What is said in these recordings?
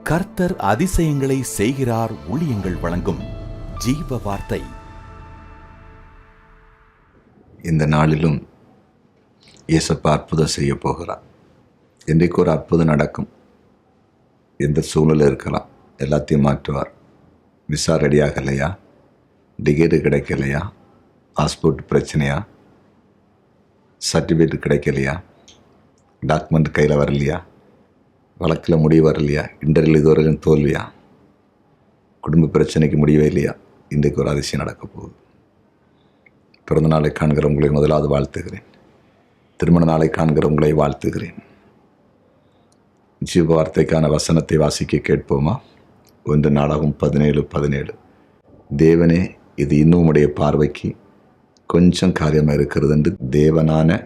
கர்த்தர் அதிசயங்களை செய்கிறார். ஊழியங்கள் வழங்கும் ஜீவ வார்த்தை. இந்த நாளிலும் இயேசப்பா அற்புதம் செய்ய போகிறார். இன்றைக்கு ஒரு அற்புதம் நடக்கும். எந்த சூழ்நிலை இருக்கலாம், எல்லாத்தையும் மாற்றுவார். விசா ரெடியாகலையா, டிக்கெட்டு கிடைக்கலையா, பாஸ்போர்ட் பிரச்சனையா, சர்டிஃபிகேட் கிடைக்கலையா, டாக்குமெண்ட் கையில் வரலையா, வழக்கில் முடிவு வரலையா, இன்டர்வியூ இதுவரையிலும் தோல்வியா, குடும்ப பிரச்சனைக்கு முடியவே இல்லையா, இன்றைக்கு ஒரு அதிசயம் நடக்க போகுது. பிறந்த நாளை காண்கிற உங்களை முதலாவது வாழ்த்துகிறேன். திருமண நாளை காண்கிற உங்களை வாழ்த்துகிறேன். ஜீவ வார்த்தைக்கான வசனத்தை வாசிக்க கேட்போமா? 1 நாளாகும் 17:17. தேவனே, இது இன்னும் உடைய பார்வைக்கு கொஞ்சம் காரியமாக இருக்கிறது என்று தேவனான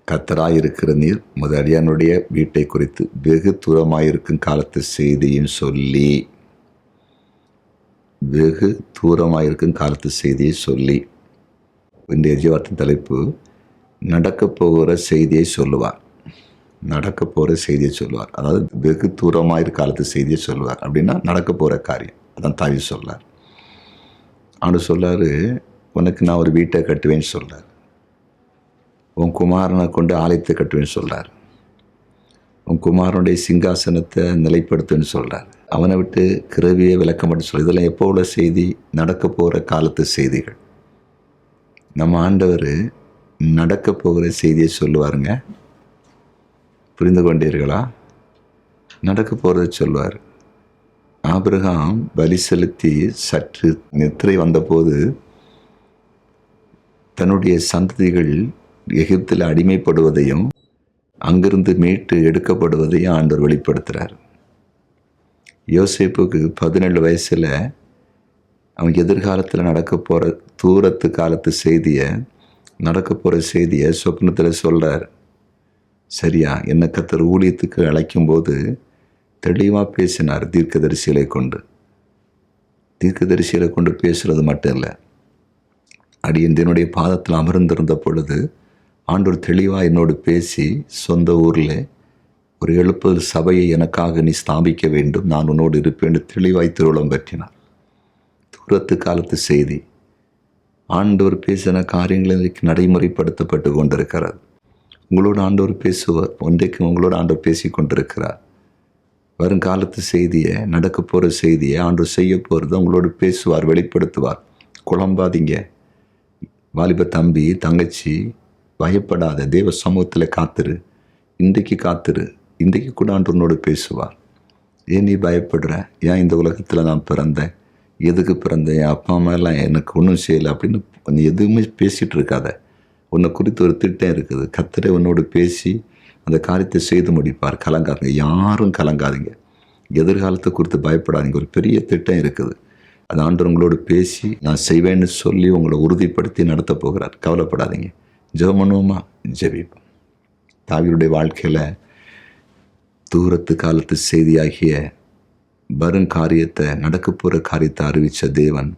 கர்த்தராயிருக்கிற நீர் முதலியனுடைய வீட்டை குறித்து வெகு தூரமாயிருக்கும் காலத்து செய்தியும் சொல்லி, வெகு தூரமாயிருக்கும் காலத்து செய்தியை சொல்லி. இன்றைய ஜீவார்த்தின் தலைப்பு, நடக்கப் போகிற செய்தியை சொல்லுவார். நடக்க போகிற செய்தியை சொல்லுவார். அதாவது வெகு தூரமாயிருக்க காலத்து செய்தியை சொல்லுவார். அப்படின்னா நடக்க போகிற காரியம். அதான் தாவி சொல்லார். ஆண்டு சொல்லார், உனக்கு நான் ஒரு வீட்டை கட்டுவேன்னு சொல்கிறார். உன் குமாரனை கொண்டு ஆலயத்தை கட்டுவேன்னு சொல்கிறார். உன் குமாரனுடைய சிங்காசனத்தை நிலைப்படுத்துன்னு சொல்கிறார். அவனை விட்டு கிரவியை விளக்க மட்டும் சொல்ல. இதெல்லாம் எப்போ உள்ள செய்தி? நடக்க போகிற காலத்து செய்திகள். நம்ம ஆண்டவர் நடக்க போகிற செய்தியை சொல்லுவாருங்க. புரிந்து கொண்டீர்களா? நடக்க போகிறத சொல்லுவார். ஆபிரகாம் பலி செலுத்தி சற்று நித்திரை வந்தபோது தன்னுடைய சந்ததிகள் எகிப்தில் அடிமைப்படுவதையும் அங்கிருந்து மீட்டு எடுக்கப்படுவதையும் ஆண்டவர் வெளிப்படுத்துகிறார். யோசேப்புக்கு 17 வயசில் அவன் எதிர்காலத்தில் நடக்க போகிற தூரத்து காலத்து செய்தியை, நடக்க போகிற செய்தியை சொப்னத்தில் சொல்கிறார். சரியா? என்ன கர்த்தர் ஊழியத்துக்கு அழைக்கும்போது தெளிவாக பேசினார். தீர்க்கதரிசிகளை கொண்டு பேசுகிறது மட்டும் இல்லை, அடியந்தினுடைய பாதத்தில் அமர்ந்திருந்த பொழுது ஆண்டவர் தெளிவாக என்னோடு பேசி, சொந்த ஊரில் ஒரு எழுப்புதல் சபையை எனக்காக நீ ஸ்தாபிக்க வேண்டும், நான் உன்னோடு இருப்பேன் தெளிவாய் திருவுளம் பற்றினார். தூரத்து காலத்து செய்தி. ஆண்டவர் பேசின காரியங்கள் இன்றைக்கு நடைமுறைப்படுத்தப்பட்டு கொண்டிருக்கிறது. உங்களோட ஆண்டவர் பேசுவார். ஒன்றைக்கு உங்களோட ஆண்டவர் பேசி கொண்டிருக்கிறார். வருங்காலத்து செய்தியை, நடக்க போகிற செய்தியை, ஆண்டவர் செய்ய போகிறத உங்களோடு பேசுவார், வெளிப்படுத்துவார். குழம்பாதீங்க. வாலிப தம்பி, தங்கச்சி, பயப்படாத. தேவ சமூகத்தில் காத்துரு. இன்றைக்கு காத்துரு. இன்றைக்கு கூட ஆண்டவனோடு பேசுவார். ஏன் நீ பயப்படுற? ஏன் இந்த உலகத்தில் நான் பிறந்தேன்? எதுக்கு பிறந்தேன்? என் அப்பா அம்மாலாம் எனக்கு ஒன்றும் செய்யலை அப்படின்னு நீ எதுவுமே பேசிகிட்டு இருக்காத. உன்னை குறித்து ஒரு திட்டம் இருக்குது. கர்த்தரே உன்னோடு பேசி அந்த காரியத்தை செய்து முடிப்பார். கலங்காதீங்க. யாரும் கலங்காதீங்க. எதிர்காலத்தை குறித்து பயப்படாதீங்க. ஒரு பெரிய திட்டம் இருக்குது. அது ஆண்டவர் உங்களோடு பேசி நான் செய்வேன்னு சொல்லி உங்களை உறுதிப்படுத்தி நடத்த போகிறார். கவலைப்படாதீங்க. ஜெபம் பண்ணுவோமா? ஜெபிப்போம். தாவீதுடைய வாழ்க்கையில் தூரத்து காலத்து செய்தியாகிய வருங்காரியத்தை, நடக்க போகிற காரியத்தை அறிவித்த தேவன்,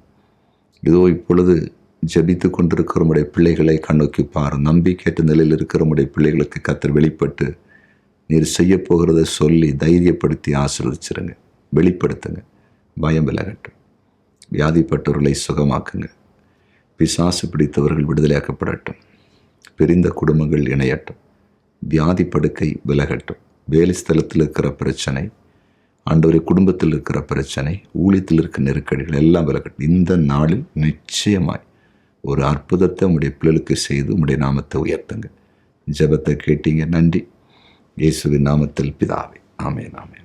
இதோ இப்பொழுது ஜெபித்து கொண்டிருக்கிற உடைய பிள்ளைகளை கண்ணோக்கி பார். நம்பிக்கையற்ற நிலையில் இருக்கிற உடைய பிள்ளைகளுக்கு கர்த்தர் வெளிப்பட்டு நீர் செய்ய போகிறத சொல்லி தைரியப்படுத்தி ஆசீர்வதிச்சிருங்க. வெளிப்படுத்துங்க. பயம் விலகட்டும். வியாதிப்பட்டவர்களை சுகமாக்குங்க. பிசாசு பிடித்தவர்கள் விடுதலையாக்கப்படட்டும். பிரிந்த குடும்பங்கள் இணையட்டும். வியாதி படுக்கை விலகட்டும். வேலை ஸ்தலத்தில் இருக்கிற பிரச்சனை, ஆண்டவரை குடும்பத்தில் இருக்கிற பிரச்சனை, ஊழியத்தில் இருக்கிற நெருக்கடிகள் எல்லாம் விலகட்டும். இந்த நாளில் நிச்சயமாய் ஒரு அற்புதத்தை உடைய பிள்ளைகளுக்கு செய்து உடைய நாமத்தை உயர்த்துங்க. ஜெபத்தை கேட்டீங்க. நன்றி. இயேசுவின் நாமத்தில் பிதாவே. ஆமென், ஆமென்.